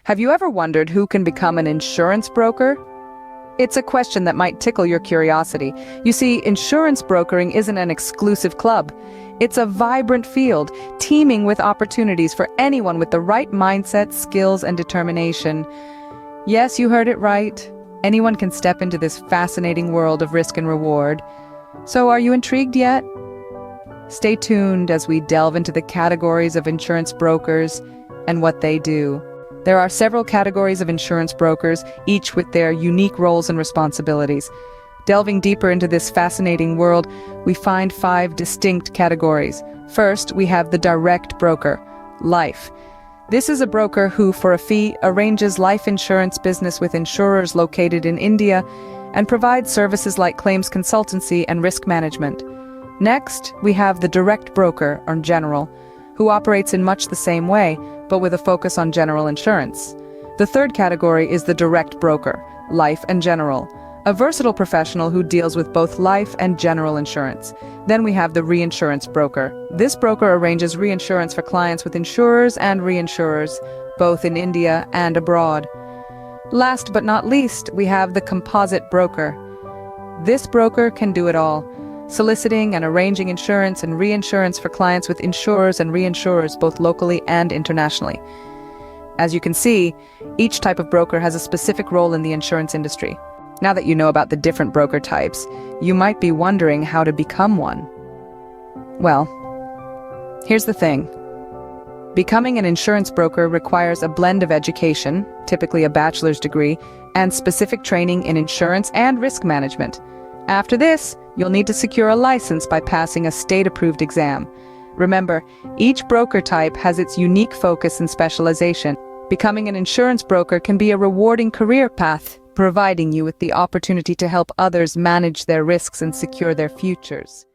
Have you ever wondered who can become an insurance broker? It's a question that might tickle your curiosity. You see, insurance brokering isn't an exclusive club. It's a vibrant field, teeming with opportunities for anyone with the right mindset, skills, and determination. Yes, you heard it right. Anyone can step into this fascinating world of risk and reward. So are you intrigued yet? Stay tuned as we delve into the categories of insurance brokers and what they do. There are several categories of insurance brokers, each with their unique roles and responsibilities. Delving deeper into this fascinating world, we find 5 distinct categories. First, we have the direct broker, life. This is a broker who, for a fee, arranges life insurance business with insurers located in India and provides services like claims consultancy and risk management. Next, we have the direct broker, or general, who operates in much the same way, but with a focus on general insurance. The third category is the direct broker, life and general, a versatile professional who deals with both life and general insurance. Then we have the reinsurance broker. This broker arranges reinsurance for clients with insurers and reinsurers, both in India and abroad. Last but not least, we have the composite broker. This broker can do it all, soliciting and arranging insurance and reinsurance for clients with insurers and reinsurers both locally and internationally. As you can see, each type of broker has a specific role in the insurance industry. Now that you know about the different broker types, you might be wondering how to become one. Well, here's the thing. Becoming an insurance broker requires a blend of education, typically a bachelor's degree, and specific training in insurance and risk management. After this, you'll need to secure a license by passing a state-approved exam. Remember, each broker type has its unique focus and specialization. Becoming an insurance broker can be a rewarding career path, providing you with the opportunity to help others manage their risks and secure their futures.